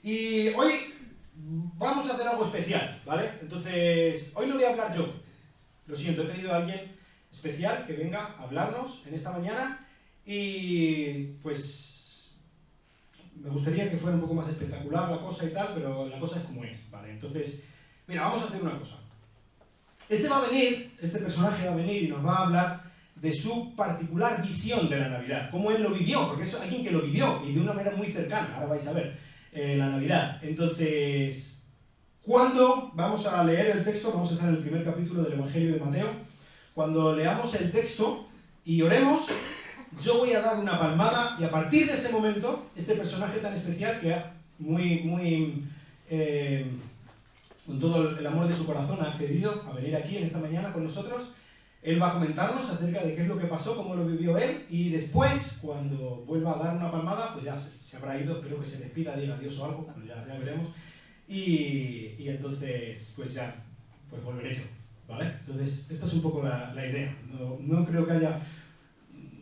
Y hoy vamos a hacer algo especial, ¿vale? Entonces, hoy no voy a hablar yo. Lo siento, he pedido a alguien especial que venga a hablarnos en esta mañana y pues me gustaría que fuera un poco más espectacular la cosa y tal, pero la cosa es como es, ¿vale? Entonces, mira, vamos a hacer una cosa. Este personaje va a venir y nos va a hablar de su particular visión de la Navidad, cómo él lo vivió, porque es alguien que lo vivió y de una manera muy cercana, ahora vais a ver, la Navidad. Entonces, cuando vamos a leer el texto, vamos a estar en el primer capítulo del Evangelio de Mateo, cuando leamos el texto y oremos, yo voy a dar una palmada y a partir de ese momento, este personaje tan especial que con todo el amor de su corazón ha accedido a venir aquí en esta mañana con nosotros. Él va a comentarnos acerca de qué es lo que pasó, cómo lo vivió él, y después, cuando vuelva a dar una palmada, pues ya se habrá ido, espero que se despida, diga adiós o algo, bueno, ya veremos, y entonces, pues ya, pues volveré yo, ¿vale? Entonces, esta es un poco la idea. No creo que haya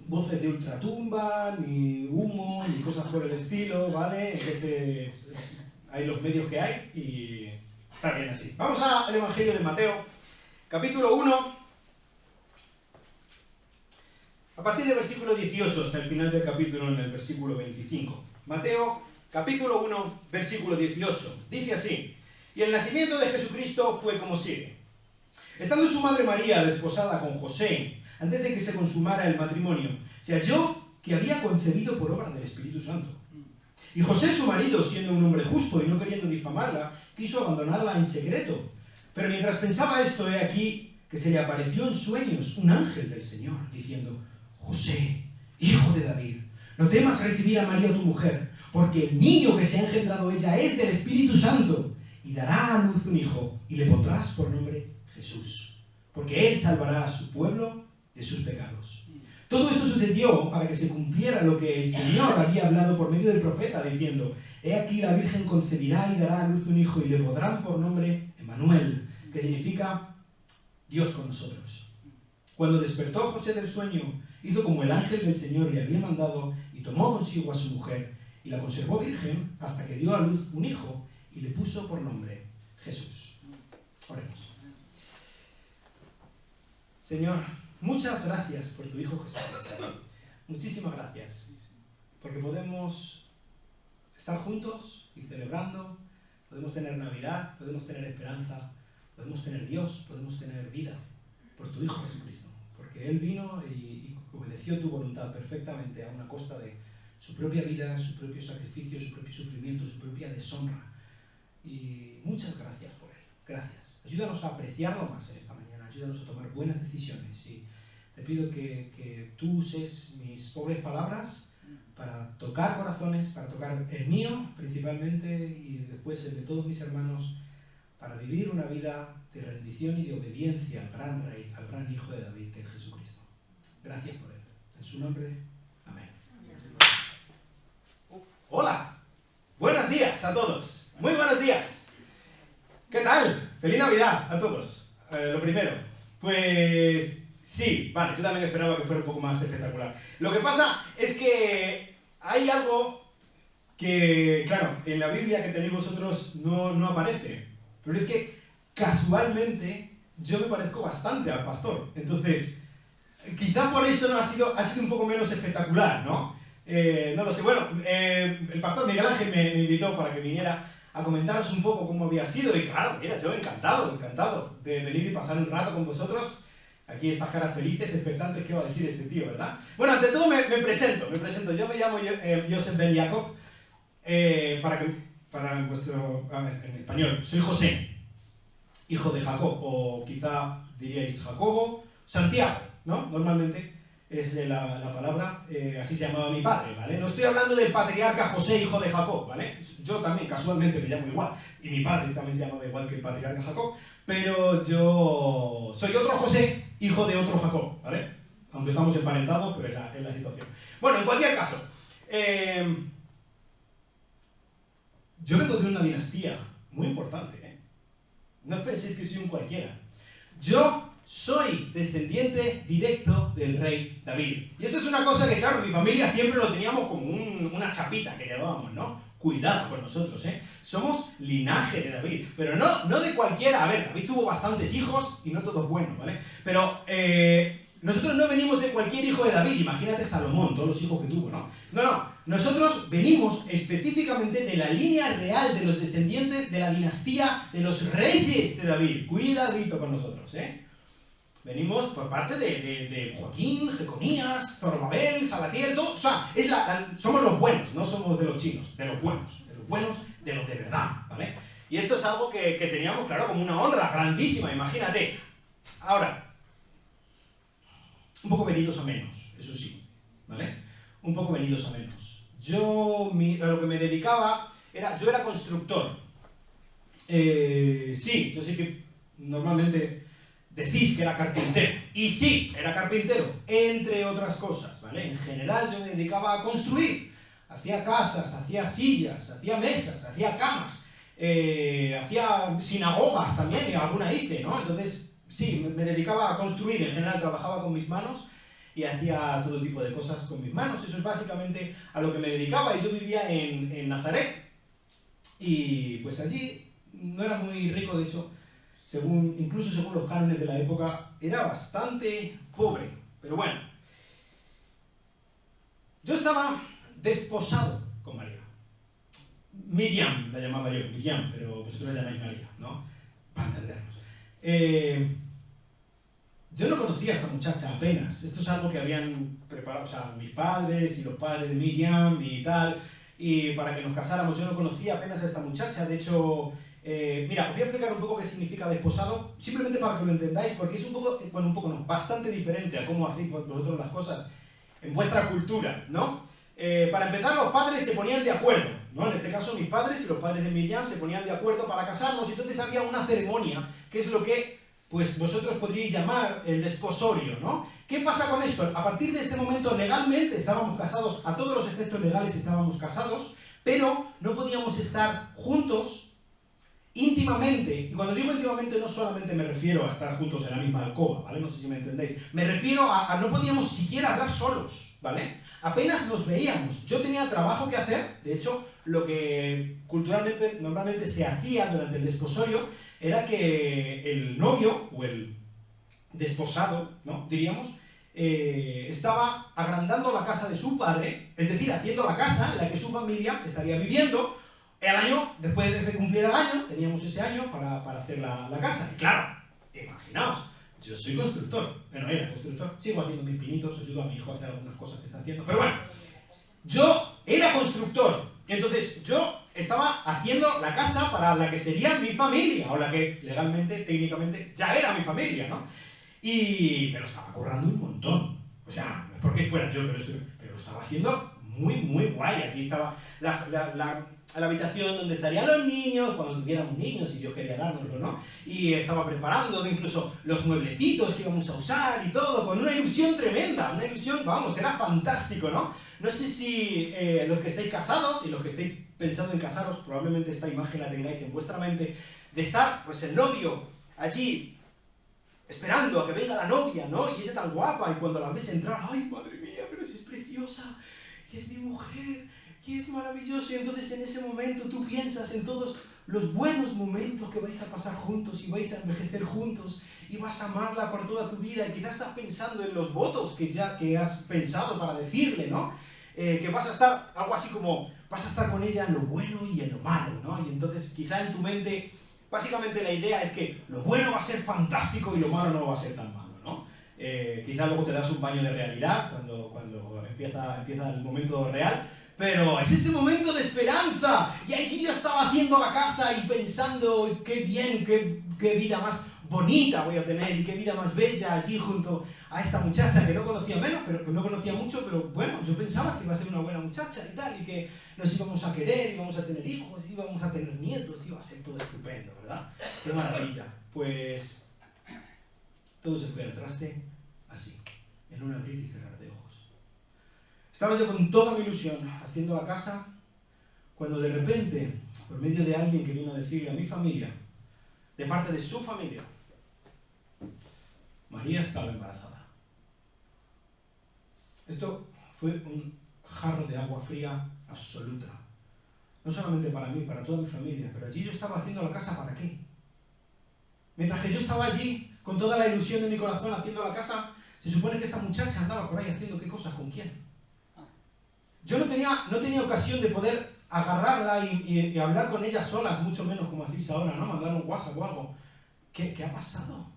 voces de ultratumba, ni humo, ni cosas por el estilo, ¿vale? Entonces, hay los medios que hay y está bien así. Vamos al Evangelio de Mateo, capítulo 1, a partir del versículo 18 hasta el final del capítulo, en el versículo 25. Mateo, capítulo 1, versículo 18. Dice así: y el nacimiento de Jesucristo fue como sigue. Estando su madre María desposada con José, antes de que se consumara el matrimonio, se halló que había concebido por obra del Espíritu Santo. Y José, su marido, siendo un hombre justo y no queriendo difamarla, quiso abandonarla en secreto. Pero mientras pensaba esto, he aquí que se le apareció en sueños un ángel del Señor, diciendo: José, hijo de David, no temas recibir a María tu mujer, porque el niño que se ha engendrado ella es del Espíritu Santo, y dará a luz un hijo, y le pondrás por nombre Jesús, porque él salvará a su pueblo de sus pecados. Todo esto sucedió para que se cumpliera lo que el Señor había hablado por medio del profeta, diciendo: he aquí la Virgen concebirá y dará a luz un hijo, y le pondrán por nombre Emmanuel, que significa Dios con nosotros. Cuando despertó José del sueño, hizo como el ángel del Señor le había mandado, y tomó consigo a su mujer, y la conservó virgen hasta que dio a luz un hijo, y le puso por nombre Jesús. Oremos. Señor, muchas gracias por tu Hijo Jesús. Muchísimas gracias, porque podemos estar juntos y celebrando, podemos tener Navidad, podemos tener esperanza, podemos tener Dios, podemos tener vida, por tu Hijo Jesucristo, porque Él vino y obedeció tu voluntad perfectamente a una costa de su propia vida, su propio sacrificio, su propio sufrimiento, su propia deshonra. Y muchas gracias por Él. Gracias. Ayúdanos a apreciarlo más en esta mañana, ayúdanos a tomar buenas decisiones y te pido que tú uses mis pobres palabras para tocar corazones, para tocar el mío principalmente y después el de todos mis hermanos, para vivir una vida de rendición y de obediencia al gran Rey, al gran Hijo de David, que es Jesucristo. Gracias por Él. En su nombre, amén. Hola, buenos días a todos. Muy buenos días. ¿Qué tal? Feliz Navidad a todos. Lo primero, pues sí, vale, yo también esperaba que fuera un poco más espectacular. Lo que pasa es que hay algo que, claro, en la Biblia que tenéis vosotros no aparece. Pero es que casualmente yo me parezco bastante al pastor. Entonces, quizá por eso no ha sido un poco menos espectacular, ¿no? No lo sé. Bueno, el pastor Miguel Ángel me invitó para que viniera a comentaros un poco cómo había sido. Y claro, mira, yo encantado de venir y pasar un rato con vosotros. Aquí estas caras felices, expectantes, ¿qué va a decir este tío, verdad? Bueno, ante todo me presento. Yo me llamo Joseph Ben Jacob. Para vuestro, en español, soy José, hijo de Jacob, o quizá diríais Jacobo, Santiago, ¿no? Normalmente es la palabra, así se llamaba mi padre, ¿vale? No estoy hablando del patriarca José, hijo de Jacob, ¿vale? Yo también, casualmente, me llamo igual, y mi padre también se llamaba igual que el patriarca Jacob, pero yo soy otro José, hijo de otro Jacob, ¿vale? Aunque estamos emparentados, pero es la situación. Bueno, en cualquier caso, yo vengo de una dinastía muy importante, ¿eh? No penséis que soy un cualquiera. Yo soy descendiente directo del rey David. Y esto es una cosa que, claro, mi familia siempre lo teníamos como una chapita que llevábamos, ¿no? cuidado con nosotros, ¿eh? Somos linaje de David, pero no de cualquiera. A ver, David tuvo bastantes hijos y no todos buenos, ¿vale? Pero nosotros no venimos de cualquier hijo de David. Imagínate Salomón, todos los hijos que tuvo, ¿no? No. Nosotros venimos específicamente de la línea real de los descendientes de la dinastía de los reyes de David. Cuidadito con nosotros, ¿eh? Venimos por parte de Joaquín, Jeconías, Zorobabel, Salatiel, todo. O sea, somos los buenos, no somos de los chinos, de los buenos, de los de verdad, ¿vale? Y esto es algo que teníamos, claro, como una honra grandísima, imagínate. Ahora, un poco venidos a menos, eso sí, ¿vale? Un poco venidos a menos. Yo, a lo que me dedicaba, yo era constructor. Sí, yo sé que normalmente decís que era carpintero, y sí, era carpintero, entre otras cosas, ¿vale? En general yo me dedicaba a construir, hacía casas, hacía sillas, hacía mesas, hacía camas, hacía sinagogas también, y alguna hice, ¿no? Entonces, sí, me dedicaba a construir, en general trabajaba con mis manos y hacía todo tipo de cosas con mis manos. Eso es básicamente a lo que me dedicaba, y yo vivía en Nazaret, y pues allí no era muy rico, de hecho, incluso según los cánones de la época, era bastante pobre. Pero bueno, yo estaba desposado con María. Miriam la llamaba yo, Miriam, pero vosotros la llamáis María, ¿no? Para entendernos. Yo no conocía a esta muchacha apenas. Esto es algo que habían preparado, o sea, mis padres y los padres de Miriam y tal, y para que nos casáramos. Yo no conocía apenas a esta muchacha. De hecho, mira, os voy a explicar un poco qué significa desposado, simplemente para que lo entendáis, porque es bastante diferente a cómo hacéis vosotros las cosas en vuestra cultura, ¿no? Para empezar, los padres se ponían de acuerdo, ¿no? En este caso, mis padres y los padres de Miriam se ponían de acuerdo para casarnos, y entonces había una ceremonia, que es lo que, pues, vosotros podríais llamar el desposorio, ¿no? ¿Qué pasa con esto? A partir de este momento, legalmente estábamos casados, a todos los efectos legales estábamos casados, pero no podíamos estar juntos íntimamente. Y cuando digo íntimamente no solamente me refiero a estar juntos en la misma alcoba, ¿vale? No sé si me entendéis. Me refiero a no podíamos siquiera hablar solos, ¿vale? Apenas nos veíamos. Yo tenía trabajo que hacer. De hecho, lo que culturalmente normalmente se hacía durante el desposorio era que el novio, o el desposado, ¿no? Diríamos, estaba agrandando la casa de su padre, es decir, haciendo la casa en la que su familia estaría viviendo. El año, después de que se cumpliera el año, teníamos ese año para hacer la casa. Y claro, imaginaos, yo soy constructor. Bueno, era constructor, sigo haciendo mis pinitos, ayudo a mi hijo a hacer algunas cosas que está haciendo. Pero bueno, yo era constructor. Y entonces yo estaba haciendo la casa para la que sería mi familia, o la que legalmente, técnicamente, ya era mi familia, ¿no? Pero estaba currando un montón. O sea, no es porque fuera yo, pero lo estaba haciendo muy, muy guay. Allí estaba la habitación donde estarían los niños, cuando tuviéramos niños, si Dios quería dárnoslo, ¿no? Y estaba preparando incluso los mueblecitos que íbamos a usar y todo, con una ilusión tremenda, una ilusión, vamos, era fantástico, ¿no? No sé si los que estáis casados y los que estáis pensando en casaros, probablemente esta imagen la tengáis en vuestra mente, de estar, pues, el novio allí, esperando a que venga la novia, ¿no? Y ella tan guapa, y cuando la ves entrar, ¡ay, madre mía, pero si es preciosa! Y es mi mujer, y es maravilloso. Y entonces en ese momento tú piensas en todos los buenos momentos que vais a pasar juntos, y vais a envejecer juntos, y vas a amarla por toda tu vida, y quizás estás pensando en los votos que has pensado para decirle, ¿no? Que vas a estar, algo así como, vas a estar con ella en lo bueno y en lo malo, ¿no? Y entonces quizá en tu mente, básicamente la idea es que lo bueno va a ser fantástico y lo malo no va a ser tan malo, ¿no? Quizá luego te das un baño de realidad cuando empieza el momento real, pero es ese momento de esperanza. Y ahí sí yo estaba haciendo la casa y pensando, qué bien, qué vida más bonita voy a tener, y qué vida más bella allí junto a esta muchacha que no conocía no conocía mucho, pero bueno, yo pensaba que iba a ser una buena muchacha y tal, y que nos íbamos a querer, íbamos a tener hijos, íbamos a tener nietos, iba a ser todo estupendo, ¿verdad? Qué maravilla. Pues todo se fue al traste así, en un abrir y cerrar de ojos. Estaba yo con toda mi ilusión haciendo la casa, cuando de repente, por medio de alguien que vino a decirle a mi familia, de parte de su familia, María estaba embarazada. Esto fue un jarro de agua fría absoluta no solamente para mí, para toda mi familia, pero allí yo estaba haciendo la casa ¿para qué? Mientras que yo estaba allí, con toda la ilusión de mi corazón haciendo la casa, se supone que esta muchacha andaba por ahí haciendo qué cosas, ¿con quién? Yo no tenía ocasión de poder agarrarla y hablar con ella solas, mucho menos como hacéis ahora, ¿no? Mandar un WhatsApp o algo. ¿Qué ha pasado?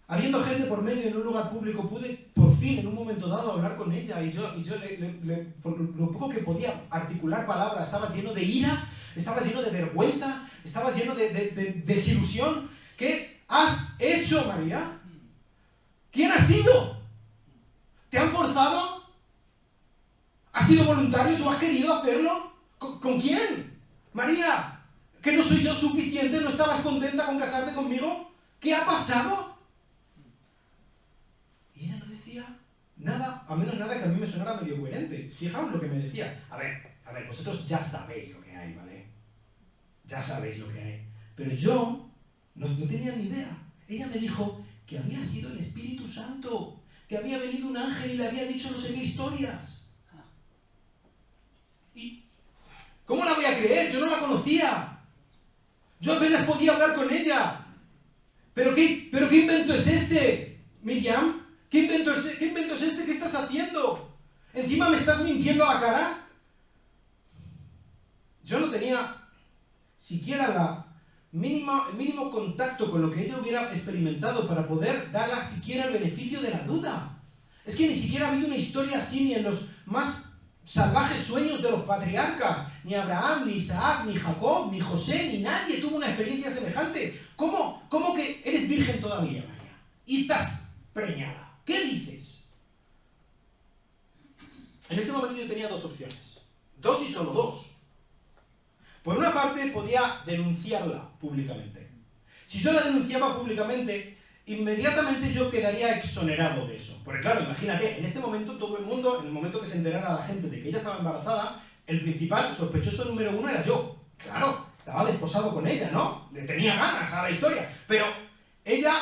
Habiendo gente por medio en un lugar público, pude por fin, en un momento dado, hablar con ella y yo por lo poco que podía articular palabras, estaba lleno de ira, estaba lleno de vergüenza, estaba lleno de desilusión. ¿Qué has hecho, María? ¿Quién ha sido? ¿Te han forzado? ¿Has sido voluntario? ¿Tú has querido hacerlo? ¿Con quién? María, ¿que no soy yo suficiente? ¿No estabas contenta con casarte conmigo? ¿Qué ha pasado? Y ella no decía nada, a menos nada que a mí me sonara medio coherente. Fijaos lo que me decía. A ver, vosotros ya sabéis lo que hay, ¿vale? Ya sabéis lo que hay. Pero yo no tenía ni idea. Ella me dijo que había sido el Espíritu Santo, que había venido un ángel y le había dicho no sé qué historias. ¿Y cómo la voy a creer? Yo no la conocía. Yo apenas podía hablar con ella. ¿Pero qué invento es este, Miriam? ¿Qué invento es este? ¿Qué estás haciendo? ¿Encima me estás mintiendo a la cara? Yo no tenía siquiera el mínimo contacto con lo que ella hubiera experimentado para poder darle siquiera el beneficio de la duda. Es que ni siquiera ha habido una historia así ni en los más salvajes sueños de los patriarcas. Ni Abraham, ni Isaac, ni Jacob, ni José, ni nadie tuvo una experiencia semejante. ¿Cómo que eres virgen todavía, María? Y estás preñada. ¿Qué dices? En este momento yo tenía dos opciones. Dos y solo dos. Por una parte, podía denunciarla públicamente. Si yo la denunciaba públicamente, inmediatamente yo quedaría exonerado de eso. Porque claro, imagínate, en este momento todo el mundo, en el momento que se enterara la gente de que ella estaba embarazada, el principal sospechoso número uno era yo. Claro, estaba desposado con ella, ¿no? Le tenía ganas a la historia. Pero ella,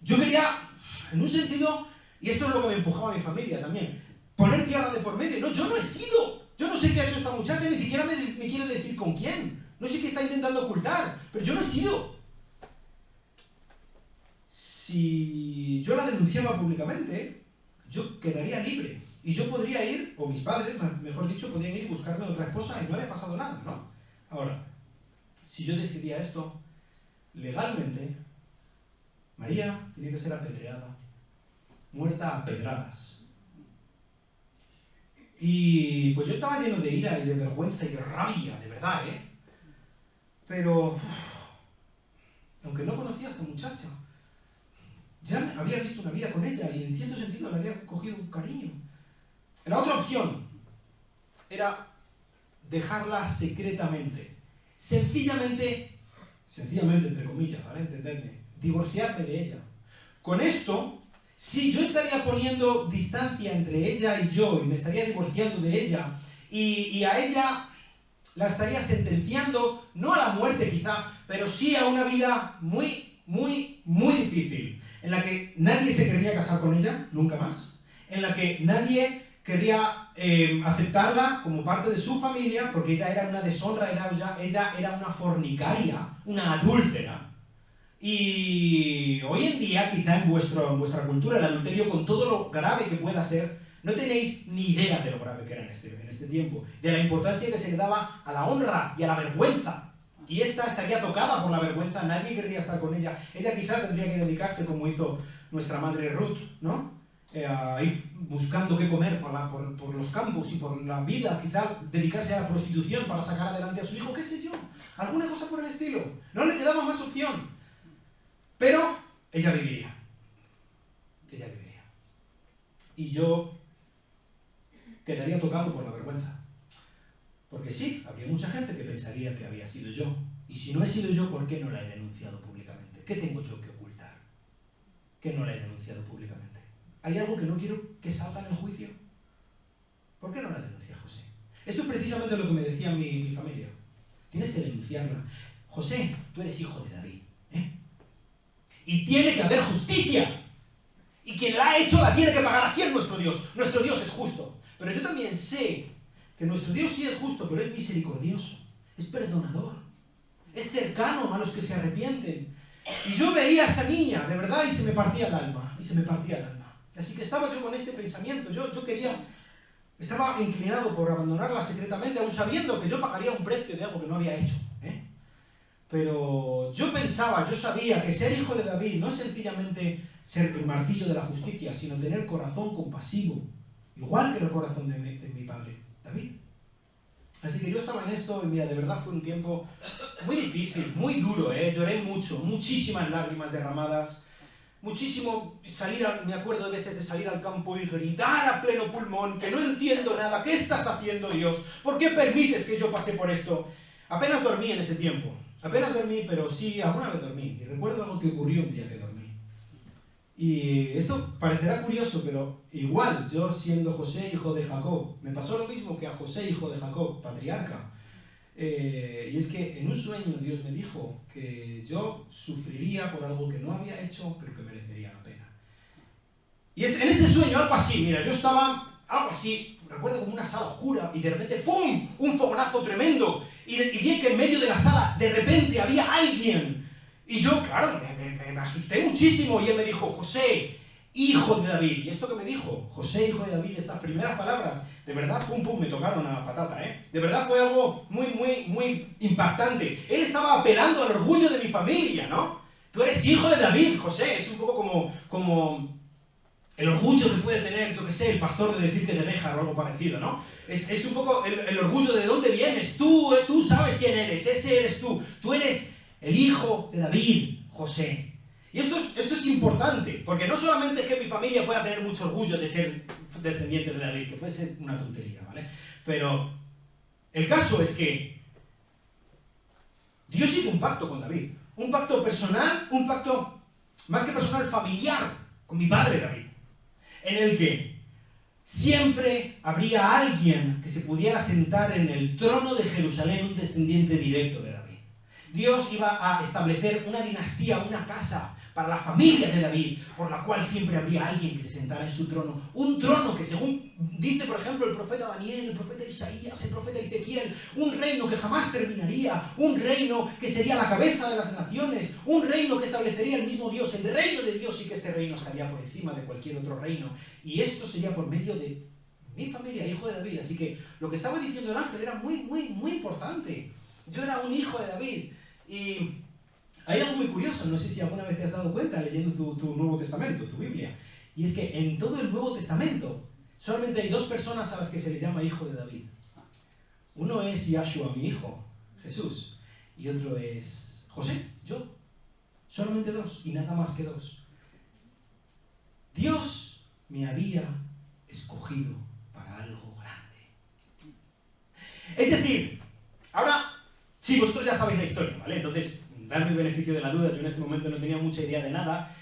yo quería, en un sentido, y esto es lo que me empujaba a mi familia también, poner tierra de por medio. No, yo no he sido. Yo no sé qué ha hecho esta muchacha, ni siquiera me quiere decir con quién. No sé qué está intentando ocultar, pero yo no he sido. Si yo la denunciaba públicamente, yo quedaría libre. Y yo podría ir, o mis padres, mejor dicho, podían ir y buscarme otra esposa y no había pasado nada, ¿no? Ahora, si yo decidía esto, legalmente, María tiene que ser apedreada, muerta a pedradas. Y pues yo estaba lleno de ira y de vergüenza y de rabia, de verdad, ¿eh? Pero, aunque no conocía a esta muchacha, ya había visto una vida con ella y en cierto sentido le había cogido un cariño. La otra opción era dejarla secretamente. Sencillamente, entre comillas, ¿vale? Entendedme, divorciarme de ella. Con esto, sí, yo estaría poniendo distancia entre ella y yo y me estaría divorciando de ella y a ella la estaría sentenciando, no a la muerte quizá, pero sí a una vida muy, muy, muy difícil, en la que nadie se querría casar con ella, nunca más, en la que nadie querría aceptarla como parte de su familia, porque ella era una deshonra, ella era una fornicaria, una adúltera. Y hoy en día, quizá en vuestra cultura, el adulterio, con todo lo grave que pueda ser, no tenéis ni idea de lo grave que era en este tiempo, de la importancia que se le daba a la honra y a la vergüenza. Y esta estaría tocada por la vergüenza, nadie querría estar con ella. Ella quizá tendría que dedicarse, como hizo nuestra madre Ruth, ¿no? A ir buscando qué comer por los campos y por la vida, quizá dedicarse a la prostitución para sacar adelante a su hijo, qué sé yo, alguna cosa por el estilo. No le quedaba más opción. Pero ella viviría. Ella viviría. Y yo quedaría tocado por la vergüenza. Porque sí, habría mucha gente que pensaría que había sido yo. Y si no he sido yo, ¿por qué no la he denunciado públicamente? ¿Qué tengo yo que ocultar? ¿Que no la he denunciado públicamente? ¿Hay algo que no quiero que salga en el juicio? ¿Por qué no la denuncia, José? Esto es precisamente lo que me decía mi familia. Tienes que denunciarla. José, tú eres hijo de David, ¿eh? Y tiene que haber justicia. Y quien la ha hecho la tiene que pagar. Así es nuestro Dios. Nuestro Dios es justo. Pero yo también sé que nuestro Dios sí es justo, pero es misericordioso, es perdonador, es cercano a los que se arrepienten. Y yo veía a esta niña, de verdad, y se me partía el alma, Así que estaba yo con este pensamiento, estaba inclinado por abandonarla secretamente, aún sabiendo que yo pagaría un precio de algo que no había hecho. Pero yo sabía que ser hijo de David no es sencillamente ser el martillo de la justicia, sino tener corazón compasivo, igual que el corazón de mi padre, David. Así que yo estaba en esto y mira, de verdad fue un tiempo muy difícil, muy duro, lloré mucho, muchísimas lágrimas derramadas, muchísimo me acuerdo de veces de salir al campo y gritar a pleno pulmón que no entiendo nada, ¿qué estás haciendo, Dios? ¿Por qué permites que yo pase por esto? Apenas dormí en ese tiempo, pero sí, alguna vez dormí, y recuerdo algo que ocurrió un día que dormí. Y esto parecerá curioso, pero igual, yo siendo José, hijo de Jacob, me pasó lo mismo que a José, hijo de Jacob, patriarca. Y es que en un sueño Dios me dijo que yo sufriría por algo que no había hecho, pero que merecería la pena. Y en este sueño, algo así, mira, yo estaba, algo así, recuerdo como una sala oscura, y de repente, ¡pum!, un fogonazo tremendo, y vi que en medio de la sala, de repente, había alguien. Y yo, claro, me asusté muchísimo, y él me dijo, José, hijo de David. ¿Y esto que me dijo? José, hijo de David, estas primeras palabras, de verdad, pum, pum, me tocaron a la patata, De verdad fue algo muy, muy, muy impactante. Él estaba apelando al orgullo de mi familia, ¿no? Tú eres hijo de David, José. Es un poco como el orgullo que puede tener, yo qué sé, el pastor de decir que de Béjar o algo parecido, ¿no? Es un poco el orgullo de dónde vienes. Tú sabes quién eres, ese eres tú. Tú eres el hijo de David, José. Y esto es importante, porque no solamente es que mi familia pueda tener mucho orgullo de ser descendiente de David, que puede ser una tontería, ¿vale? Pero el caso es que Dios hizo un pacto con David, un pacto personal, un pacto más que personal, familiar, con mi padre David, en el que siempre habría alguien que se pudiera sentar en el trono de Jerusalén, un descendiente directo de David. Dios iba a establecer una dinastía, una casa para la familia de David, por la cual siempre habría alguien que se sentara en su trono. Un trono que, según dice, por ejemplo, el profeta Daniel, el profeta Isaías, el profeta Ezequiel, un reino que jamás terminaría, un reino que sería la cabeza de las naciones, un reino que establecería el mismo Dios, el reino de Dios, y que este reino estaría por encima de cualquier otro reino. Y esto sería por medio de mi familia, hijo de David. Así que lo que estaba diciendo el ángel era muy, muy, muy importante. Yo era un hijo de David. Y hay algo muy curioso, no sé si alguna vez te has dado cuenta leyendo tu Nuevo Testamento, tu Biblia, y es que en todo el Nuevo Testamento solamente hay dos personas a las que se les llama hijo de David. Uno es Yahshua, mi hijo, Jesús, y otro es José, yo. Solamente dos, y nada más que dos. Dios me había escogido para algo grande. Es decir, ahora, sí, vosotros ya sabéis la historia, ¿vale? Entonces, darme el beneficio de la duda, yo en este momento no tenía mucha idea de nada.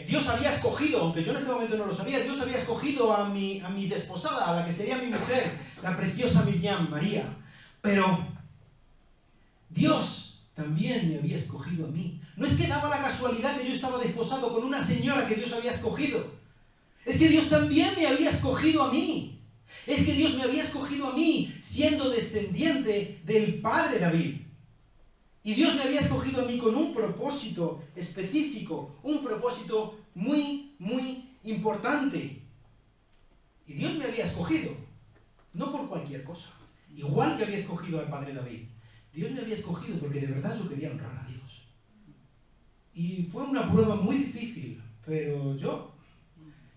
Dios había escogido, aunque yo en este momento no lo sabía, Dios había escogido a mi desposada, a la que sería mi mujer, la preciosa Miriam, María. Pero Dios también me había escogido a mí. No es que daba la casualidad que yo estaba desposado con una señora que Dios había escogido. Es que Dios también me había escogido a mí. Es que Dios me había escogido a mí siendo descendiente del padre David. Y Dios me había escogido a mí con un propósito específico, un propósito muy, muy importante. Y Dios me había escogido, no por cualquier cosa. Igual que había escogido al padre David. Dios me había escogido porque de verdad yo quería honrar a Dios. Y fue una prueba muy difícil, pero yo,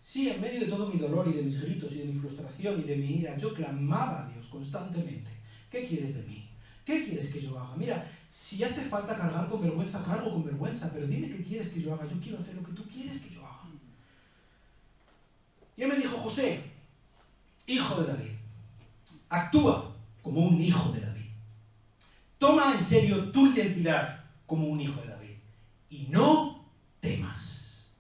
sí, en medio de todo mi dolor y de mis gritos y de mi frustración y de mi ira, yo clamaba a Dios constantemente. ¿Qué quieres de mí? ¿Qué quieres que yo haga? Mira, si hace falta cargar con vergüenza, cargo con vergüenza, pero dime qué quieres que yo haga. Yo quiero hacer lo que tú quieres que yo haga. Y él me dijo, José, hijo de David, actúa como un hijo de David. Toma en serio tu identidad como un hijo de David. Y no temas.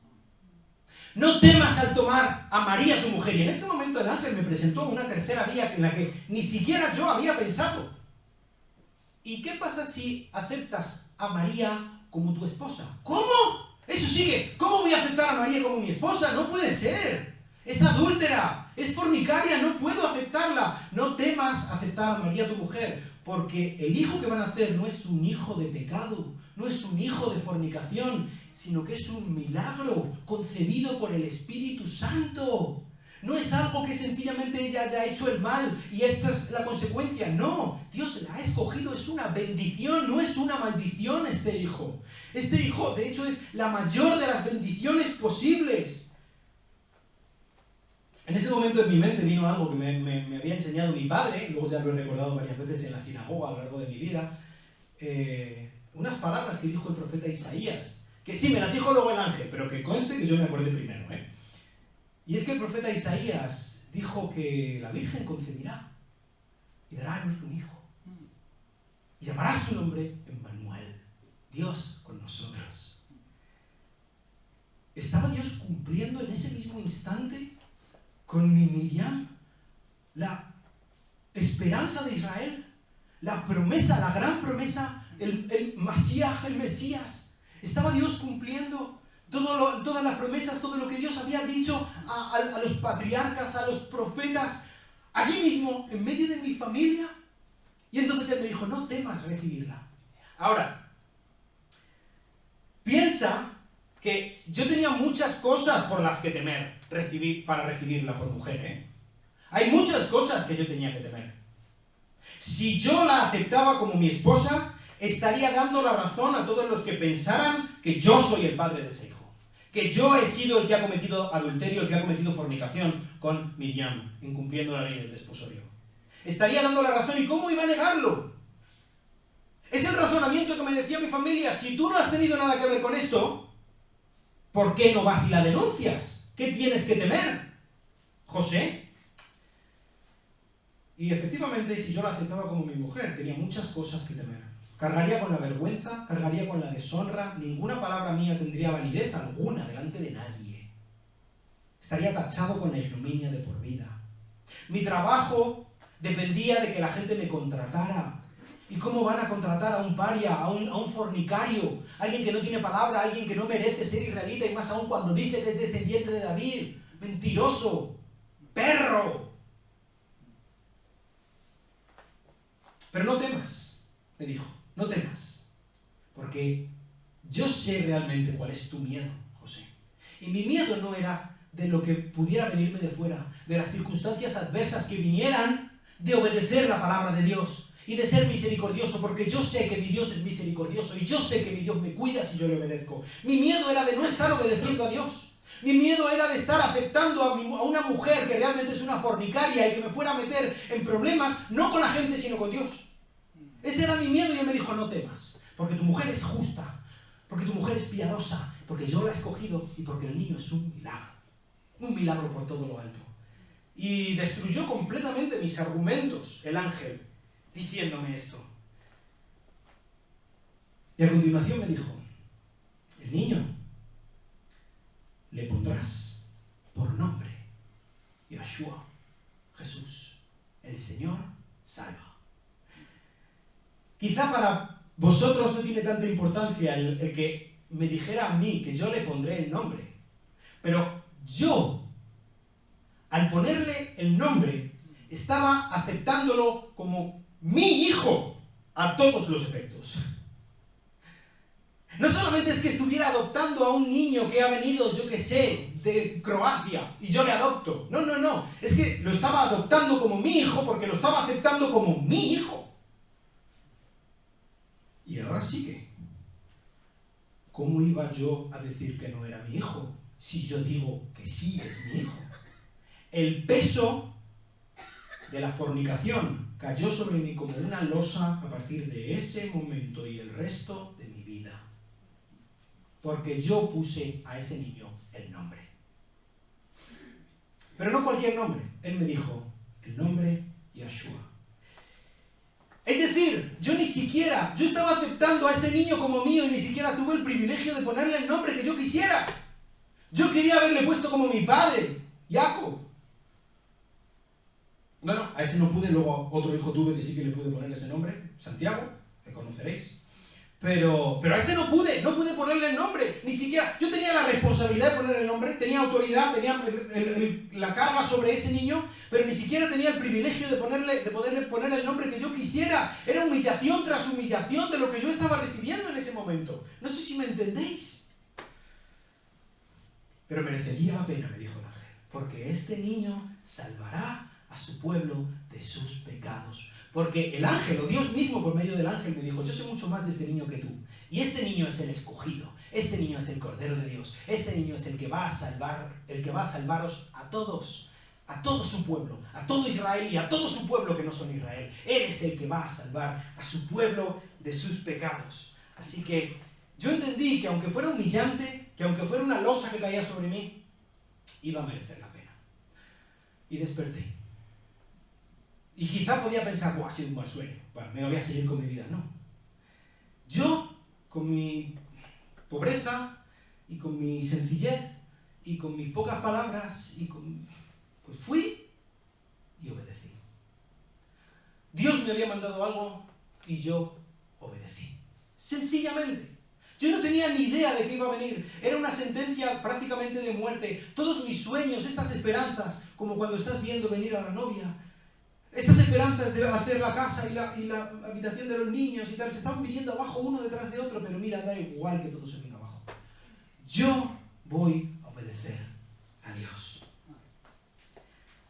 No temas al tomar a María tu mujer. Y en este momento el ángel me presentó una tercera vía en la que ni siquiera yo había pensado. ¿Y qué pasa si aceptas a María como tu esposa? ¿Cómo? Eso sigue. ¿Cómo voy a aceptar a María como mi esposa? No puede ser. Es adúltera. es fornicaria, no puedo aceptarla. No temas aceptar a María tu mujer, porque el hijo que van a hacer no es un hijo de pecado, no es un hijo de fornicación, sino que es un milagro concebido por el Espíritu Santo. No es algo que sencillamente ella haya hecho el mal y esta es la consecuencia. No, Dios la ha escogido, es una bendición, no es una maldición este hijo. Este hijo, de hecho, es la mayor de las bendiciones posibles. En este momento en mi mente vino algo que me había enseñado mi padre, luego ya lo he recordado varias veces en la sinagoga a lo largo de mi vida, unas palabras que dijo el profeta Isaías, que sí, me las dijo luego el ángel, pero que conste que yo me acordé primero, Y es que el profeta Isaías dijo que la Virgen concebirá y dará a luz un hijo. Y llamará su nombre Emmanuel, Dios con nosotros. ¿Estaba Dios cumpliendo en ese mismo instante con mi Miriam la esperanza de Israel? La promesa, la gran promesa, el Mesías. ¿Estaba Dios cumpliendo todas las promesas, todo lo que Dios había dicho a los patriarcas, a los profetas, allí mismo, en medio de mi familia? Y entonces Él me dijo, no temas recibirla. Ahora, piensa que yo tenía muchas cosas por las que temer para recibirla por mujer, Hay muchas cosas que yo tenía que temer. Si yo la aceptaba como mi esposa, estaría dando la razón a todos los que pensaran que yo soy el padre de ese hijo. Que yo he sido el que ha cometido adulterio, el que ha cometido fornicación con Miriam, incumpliendo la ley del desposorio. Estaría dando la razón, ¿y cómo iba a negarlo? Es el razonamiento que me decía mi familia, si tú no has tenido nada que ver con esto, ¿por qué no vas y la denuncias? ¿Qué tienes que temer, José? Y efectivamente, si yo la aceptaba como mi mujer, tenía muchas cosas que temer. Cargaría con la vergüenza, cargaría con la deshonra, ninguna palabra mía tendría validez alguna delante de nadie. Estaría tachado con la ignominia de por vida. Mi trabajo dependía de que la gente me contratara. ¿Y cómo van a contratar a un paria, a un fornicario, alguien que no tiene palabra, alguien que no merece ser israelita, y más aún cuando dice que es descendiente de David? Mentiroso, perro. Pero no temas, me dijo, no temas, porque yo sé realmente cuál es tu miedo, José. Y mi miedo no era de lo que pudiera venirme de fuera, de las circunstancias adversas que vinieran de obedecer la palabra de Dios y de ser misericordioso, porque yo sé que mi Dios es misericordioso y yo sé que mi Dios me cuida si yo le obedezco. Mi miedo era de no estar obedeciendo a Dios. Mi miedo era de estar aceptando a una mujer que realmente es una fornicaria y que me fuera a meter en problemas, no con la gente, sino con Dios. Ese era mi miedo y Él me dijo, no temas, porque tu mujer es justa, porque tu mujer es piadosa, porque yo la he escogido y porque el niño es un milagro por todo lo alto. Y destruyó completamente mis argumentos, el ángel, diciéndome esto. Y a continuación me dijo, el niño le pondrás por nombre Yeshua, Jesús, el Señor salva. Quizá para vosotros no tiene tanta importancia el que me dijera a mí que yo le pondré el nombre, pero yo, al ponerle el nombre, estaba aceptándolo como mi hijo a todos los efectos. No solamente es que estuviera adoptando a un niño que ha venido, yo qué sé, de Croacia, y yo le adopto. No, no, no. Es que lo estaba adoptando como mi hijo porque lo estaba aceptando como mi hijo. Y ahora sigue. ¿Cómo iba yo a decir que no era mi hijo si yo digo que sí es mi hijo? El peso de la fornicación cayó sobre mí como una losa a partir de ese momento y el resto de mi vida. Porque yo puse a ese niño el nombre. Pero no cualquier nombre. Él me dijo, el nombre Yeshua. Es decir, yo estaba aceptando a ese niño como mío y ni siquiera tuve el privilegio de ponerle el nombre que yo quisiera. Yo quería haberle puesto como mi padre, Jacob. Bueno, a ese no pude, luego otro hijo tuve que sí que le pude poner ese nombre, Santiago, que conoceréis. Pero a este no pude ponerle el nombre, ni siquiera. Yo tenía la responsabilidad de ponerle el nombre, tenía autoridad, tenía la carga sobre ese niño, pero ni siquiera tenía el privilegio de poderle poner el nombre que yo quisiera. Era humillación tras humillación de lo que yo estaba recibiendo en ese momento. No sé si me entendéis. Pero merecería la pena, me dijo el ángel, porque este niño salvará a su pueblo de sus pecados. Porque el ángel, o Dios mismo por medio del ángel, me dijo, yo sé mucho más de este niño que tú. Y este niño es el escogido, este niño es el Cordero de Dios, este niño es el que va a salvaros a todos, a todo su pueblo, a todo Israel y a todo su pueblo que no son Israel. Él es el que va a salvar a su pueblo de sus pecados. Así que yo entendí que aunque fuera humillante, que aunque fuera una losa que caía sobre mí, iba a merecer la pena. Y desperté. Y quizá podía pensar, ha sido un mal sueño, me voy a seguir con mi vida. No. Yo, con mi pobreza, y con mi sencillez, y con mis pocas palabras, pues fui y obedecí. Dios me había mandado algo y yo obedecí. Sencillamente. Yo no tenía ni idea de qué iba a venir. Era una sentencia prácticamente de muerte. Todos mis sueños, estas esperanzas, como cuando estás viendo venir a la novia, estas esperanzas de hacer la casa y la habitación de los niños y tal, se estaban viniendo abajo uno detrás de otro, pero mira, da igual que todo se venga abajo. Yo voy a obedecer a Dios.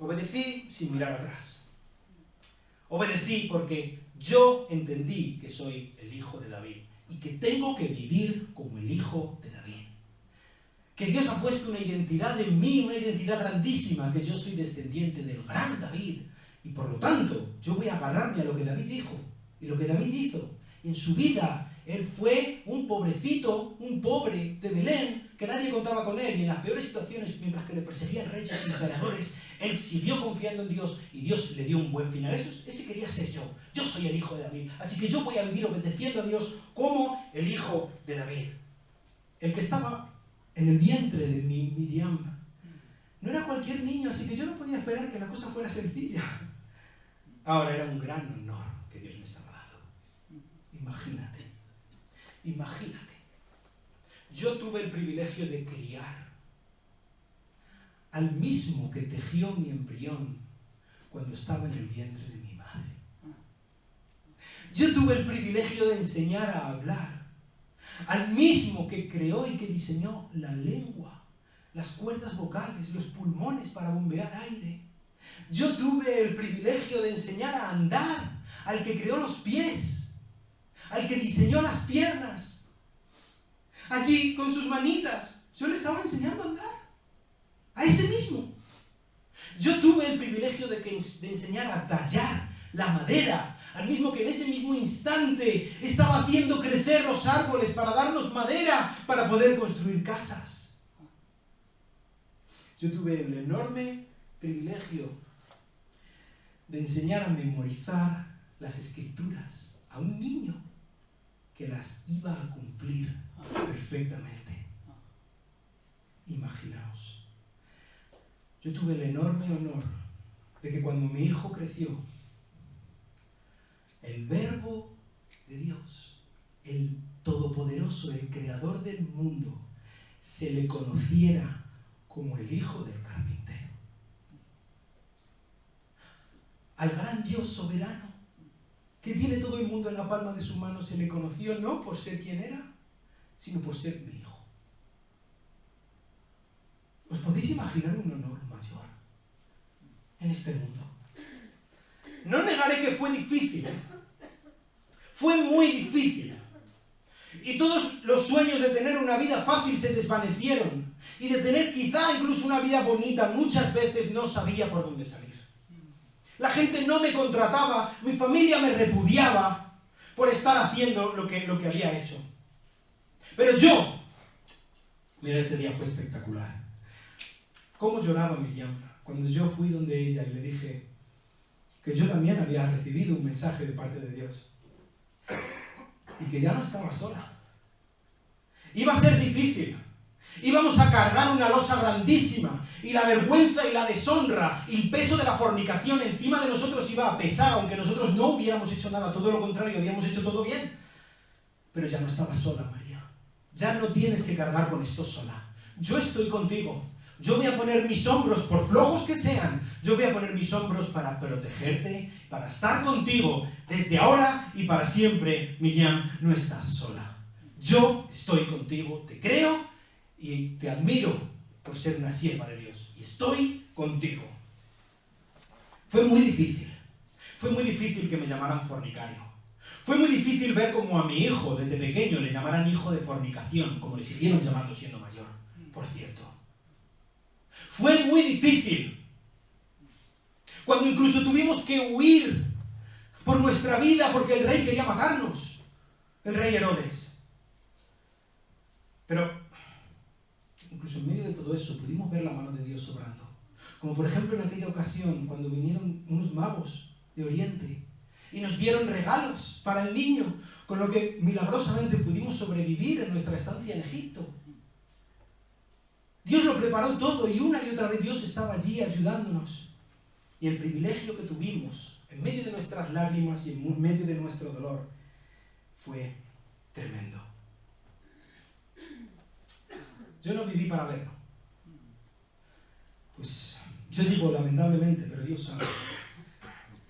Obedecí sin mirar atrás. Obedecí porque yo entendí que soy el hijo de David y que tengo que vivir como el hijo de David. Que Dios ha puesto una identidad en mí, una identidad grandísima, que yo soy descendiente del gran David. Y por lo tanto, yo voy a agarrarme a lo que David dijo y lo que David hizo. En su vida, él fue un pobrecito, un pobre de Belén, que nadie contaba con él. Y en las peores situaciones, mientras que le perseguían reyes y emperadores, él siguió confiando en Dios y Dios le dio un buen final. Ese quería ser yo. Yo soy el hijo de David. Así que yo voy a vivir obedeciendo a Dios como el hijo de David. El que estaba en el vientre de Miriam no era cualquier niño, así que yo no podía esperar que la cosa fuera sencilla. Ahora era un gran honor que Dios me estaba dando. Imagínate, imagínate. Yo tuve el privilegio de criar al mismo que tejió mi embrión cuando estaba en el vientre de mi madre. Yo tuve el privilegio de enseñar a hablar al mismo que creó y que diseñó la lengua, las cuerdas vocales, los pulmones para bombear aire. Yo tuve el privilegio de enseñar a andar al que creó los pies, al que diseñó las piernas. Allí, con sus manitas, yo le estaba enseñando a andar. A ese mismo. Yo tuve el privilegio de enseñar a tallar la madera, al mismo que en ese mismo instante estaba haciendo crecer los árboles para darnos madera para poder construir casas. Yo tuve el enorme privilegio de enseñar a memorizar las escrituras a un niño que las iba a cumplir perfectamente. Imaginaos. Yo tuve el enorme honor de que cuando mi hijo creció, el Verbo de Dios, el Todopoderoso, el Creador del mundo, se le conociera como el Hijo del Carpintero. Al gran Dios soberano, que tiene todo el mundo en la palma de su mano, se le conoció no por ser quien era, sino por ser mi hijo. ¿Os podéis imaginar un honor mayor en este mundo? No negaré que fue difícil, fue muy difícil. Y todos los sueños de tener una vida fácil se desvanecieron. Y de tener quizá incluso una vida bonita, muchas veces no sabía por dónde salir. La gente no me contrataba, mi familia me repudiaba por estar haciendo lo que había hecho. Pero yo, mira, este día fue espectacular. ¿Cómo lloraba Miriam cuando yo fui donde ella y le dije que yo también había recibido un mensaje de parte de Dios? Y que ya no estaba sola. Iba a ser difícil. Íbamos a cargar una losa grandísima. Y la vergüenza y la deshonra y el peso de la fornicación encima de nosotros iba a pesar, aunque nosotros no hubiéramos hecho nada. Todo lo contrario, habíamos hecho todo bien. pero ya no estabas sola, María. Ya no tienes que cargar con esto sola. Yo estoy contigo. Yo voy a poner mis hombros, por flojos que sean, yo voy a poner mis hombros para protegerte, para estar contigo desde ahora y para siempre. Miriam, no estás sola. Yo estoy contigo, te creo y te admiro por ser una sierva de Dios. Y estoy contigo. Fue muy difícil. Fue muy difícil que me llamaran fornicario. Fue muy difícil ver como a mi hijo, desde pequeño, le llamaran hijo de fornicación, como le siguieron llamando siendo mayor, por cierto. Fue muy difícil. Cuando incluso tuvimos que huir por nuestra vida porque el rey quería matarnos. El rey Herodes. Pero, incluso en medio de todo eso, pudimos ver la mano de Dios obrando. Como por ejemplo en aquella ocasión, cuando vinieron unos magos de Oriente y nos dieron regalos para el niño, con lo que milagrosamente pudimos sobrevivir en nuestra estancia en Egipto. Dios lo preparó todo y una y otra vez Dios estaba allí ayudándonos. Y el privilegio que tuvimos, en medio de nuestras lágrimas y en medio de nuestro dolor, fue tremendo. Yo no viví para verlo. Pues yo digo lamentablemente, pero Dios sabe.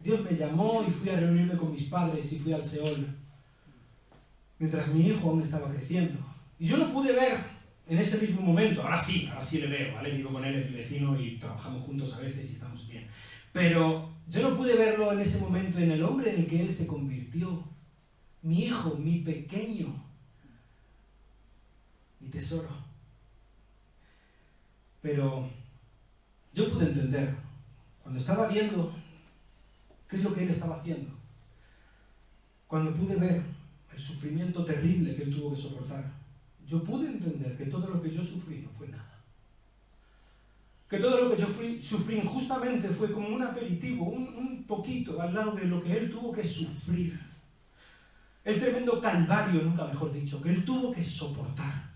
Dios me llamó y fui a reunirme con mis padres y fui al Seol, mientras mi hijo aún estaba creciendo. Y yo no pude ver en ese mismo momento, ahora sí le veo, ¿vale? Vivo con él, es mi vecino y trabajamos juntos a veces y estamos bien. Pero yo no pude verlo en ese momento en el hombre en el que él se convirtió. Mi hijo, mi pequeño, mi tesoro. Pero yo pude entender, cuando estaba viendo qué es lo que él estaba haciendo, cuando pude ver el sufrimiento terrible que él tuvo que soportar, yo pude entender que todo lo que yo sufrí no fue nada. Que todo lo que yo sufrí injustamente fue como un aperitivo, un poquito al lado de lo que él tuvo que sufrir. El tremendo calvario, nunca mejor dicho, que él tuvo que soportar.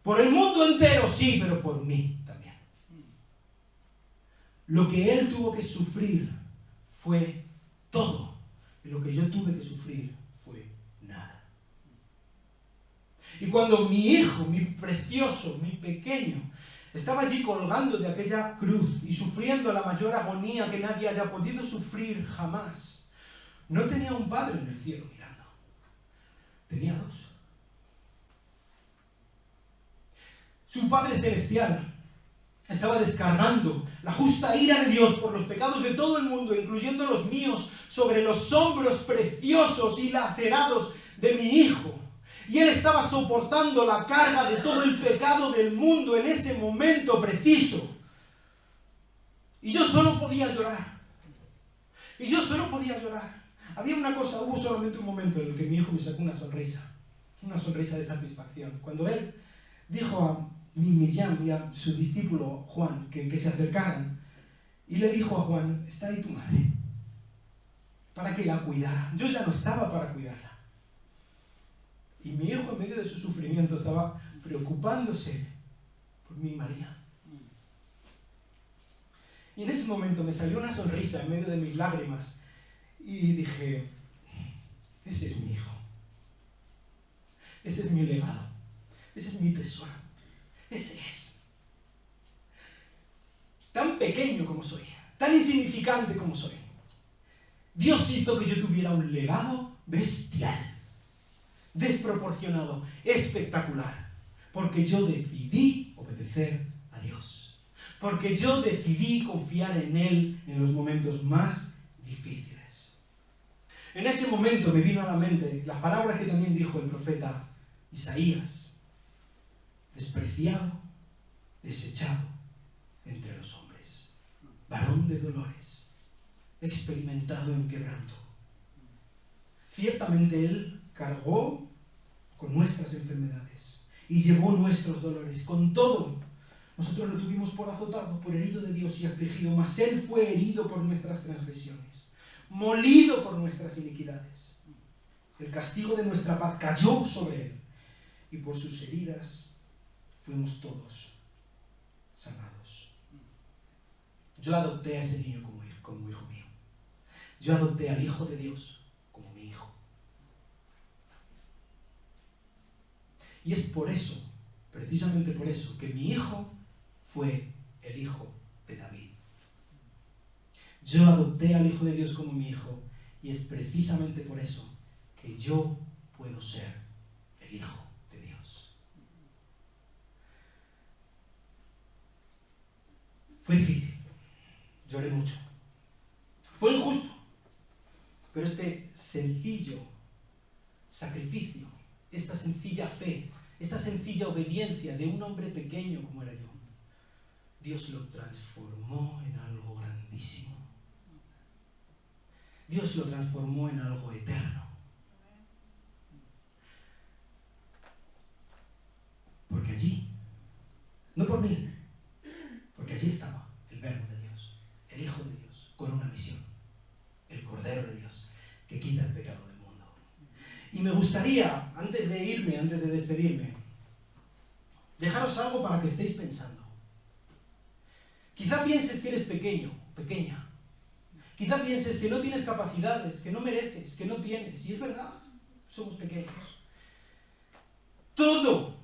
Por el mundo entero, sí, pero por mí también. Lo que él tuvo que sufrir fue todo. Y lo que yo tuve que sufrir fue nada. Y cuando mi hijo, mi precioso, mi pequeño, estaba allí colgando de aquella cruz y sufriendo la mayor agonía que nadie haya podido sufrir jamás, no tenía un padre en el cielo mirando. Tenía dos. Su Padre Celestial estaba descargando la justa ira de Dios por los pecados de todo el mundo, incluyendo los míos, sobre los hombros preciosos y lacerados de mi hijo. Y él estaba soportando la carga de todo el pecado del mundo en ese momento preciso. Y yo solo podía llorar. Y yo solo podía llorar. Había una cosa, hubo solamente un momento en el que mi hijo me sacó una sonrisa de satisfacción. Cuando él dijo a Miriam y a su discípulo Juan que se acercaran, y le dijo a Juan, está ahí tu madre, para que la cuidara. Yo ya no estaba para cuidarla. Y mi hijo, en medio de su sufrimiento, estaba preocupándose por mi María. Y en ese momento me salió una sonrisa en medio de mis lágrimas y dije, ese es mi hijo. Ese es mi legado. Ese es mi tesoro. Ese es. Tan pequeño como soy, tan insignificante como soy, Dios hizo que yo tuviera un legado bestial, desproporcionado, espectacular, porque yo decidí obedecer a Dios, porque yo decidí confiar en Él en los momentos más difíciles. En ese momento me vino a la mente las palabras que también dijo el profeta Isaías: despreciado, desechado entre los hombres, varón de dolores, experimentado en quebranto. Ciertamente Él cargó con nuestras enfermedades y llevó nuestros dolores. Con todo, nosotros lo tuvimos por azotado, por herido de Dios y afligido, mas Él fue herido por nuestras transgresiones, molido por nuestras iniquidades. El castigo de nuestra paz cayó sobre Él, y por sus heridas fuimos todos sanados. Yo adopté a ese niño como hijo mío. Yo adopté al Hijo de Dios como mi hijo. Y es por eso, precisamente por eso, que mi hijo fue el hijo de David. Yo adopté al Hijo de Dios como mi hijo, y es precisamente por eso que yo puedo ser el Hijo de Dios. Fue difícil, lloré mucho, fue injusto, pero este sencillo sacrificio, esta sencilla fe, esta sencilla obediencia de un hombre pequeño como era yo, Dios lo transformó en algo grandísimo. Dios lo transformó en algo eterno. Porque allí, no por mí, porque allí estaba el Verbo de Dios, el Hijo de Dios, con una misión, el Cordero de Dios, que quita el pecado del mundo. Y me gustaría, antes de irme, antes de despedirme, dejaros algo para que estéis pensando. Quizá pienses que eres pequeño, pequeña. Quizá pienses que no tienes capacidades, que no mereces, que no tienes. Y es verdad, somos pequeños. Todo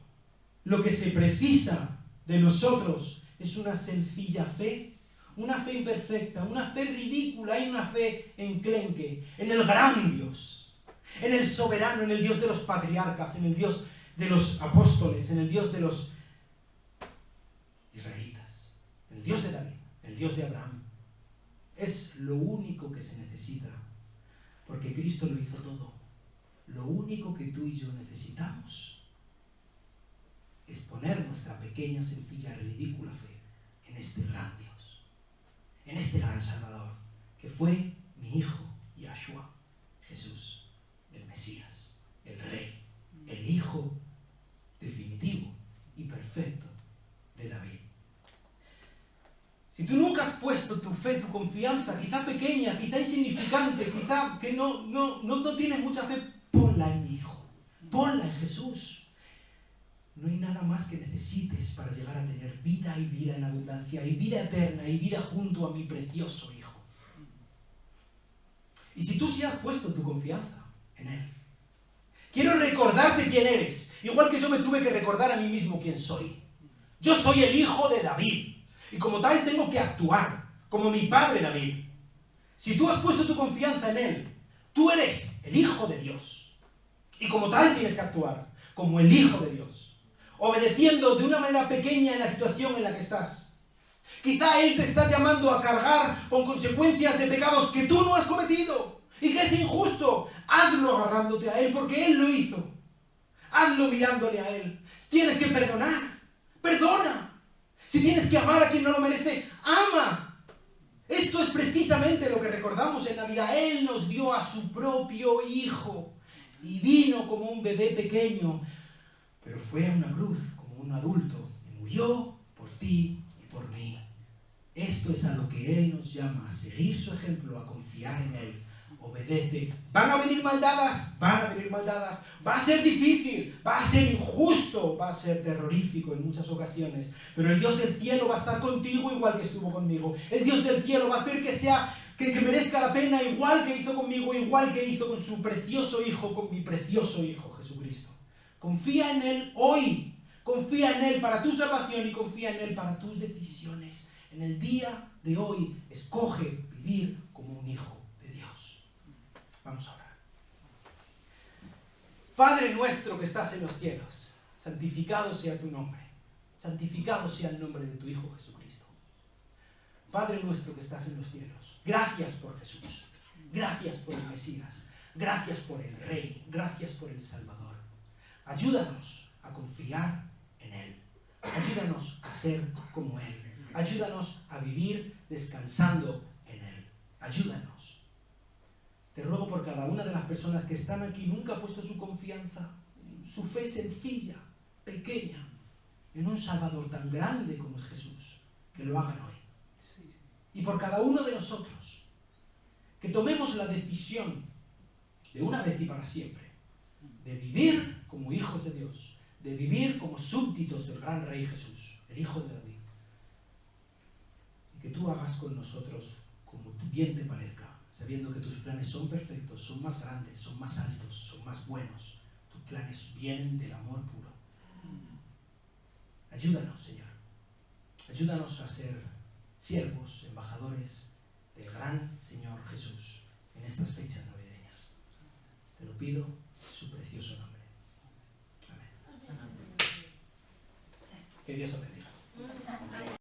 lo que se precisa de nosotros es una sencilla fe, una fe imperfecta, una fe ridícula y una fe enclenque en el gran Dios, en el soberano, en el Dios de los patriarcas, en el Dios de los apóstoles, en el Dios de los israelitas, en el Dios de David, en el Dios de Abraham. Es lo único que se necesita, porque Cristo lo hizo todo. Lo único que tú y yo necesitamos es poner nuestra pequeña, sencilla, ridícula fe en este gran Dios, en este gran Salvador, que fue mi Hijo, Yahshua, Jesús, el Mesías, el Rey, el Hijo definitivo y perfecto de David. Si tú nunca has puesto tu fe, tu confianza, quizá pequeña, quizá insignificante, quizá que no tienes mucha fe, ponla en mi Hijo, ponla en Jesús. No hay nada más que necesites para llegar a tener vida y vida en abundancia, y vida eterna, y vida junto a mi precioso Hijo. Y si tú sí has puesto tu confianza en Él, quiero recordarte quién eres, igual que yo me tuve que recordar a mí mismo quién soy. Yo soy el Hijo de David. Y como tal tengo que actuar, como mi padre David. Si tú has puesto tu confianza en Él, tú eres el Hijo de Dios. Y como tal tienes que actuar, como el Hijo de Dios. Obedeciendo de una manera pequeña en la situación en la que estás. Quizá Él te está llamando a cargar con consecuencias de pecados que tú no has cometido. Y que es injusto. Hazlo agarrándote a Él, porque Él lo hizo. Hazlo mirándole a Él. Tienes que perdonar. Perdona. Si tienes que amar a quien no lo merece, ama. Esto es precisamente lo que recordamos en Navidad. Él nos dio a su propio Hijo y vino como un bebé pequeño, pero fue a una cruz como un adulto y murió por ti y por mí. Esto es a lo que Él nos llama, a seguir su ejemplo, a confiar en Él. Obedece. ¿Van a venir maldadas? Van a venir maldadas. Va a ser difícil, va a ser injusto, va a ser terrorífico en muchas ocasiones. Pero el Dios del cielo va a estar contigo igual que estuvo conmigo. El Dios del cielo va a hacer que merezca la pena igual que hizo conmigo, igual que hizo con su precioso Hijo, con mi precioso Hijo Jesucristo. Confía en Él hoy. Confía en Él para tu salvación y confía en Él para tus decisiones. En el día de hoy, escoge vivir como un hijo de Dios. Vamos a orar. Padre nuestro que estás en los cielos, santificado sea tu nombre. Santificado sea el nombre de tu Hijo Jesucristo. Padre nuestro que estás en los cielos, gracias por Jesús. Gracias por el Mesías. Gracias por el Rey. Gracias por el Salvador. Ayúdanos a confiar en Él. Ayúdanos a ser como Él. Ayúdanos a vivir descansando en Él. Ayúdanos. Te ruego por cada una de las personas que están aquí, nunca ha puesto su confianza, su fe sencilla, pequeña, en un Salvador tan grande como es Jesús, que lo hagan hoy. Y por cada uno de nosotros, que tomemos la decisión, de una vez y para siempre, de vivir como hijos de Dios, de vivir como súbditos del gran Rey Jesús, el Hijo de David. Y que tú hagas con nosotros como bien te parezca, sabiendo que tus planes son perfectos, son más grandes, son más altos, son más buenos. Tus planes vienen del amor puro. Ayúdanos, Señor. Ayúdanos a ser siervos, embajadores del gran Señor Jesús en estas fechas navideñas. Te lo pido en su precioso nombre. Amén. Que Dios os bendiga.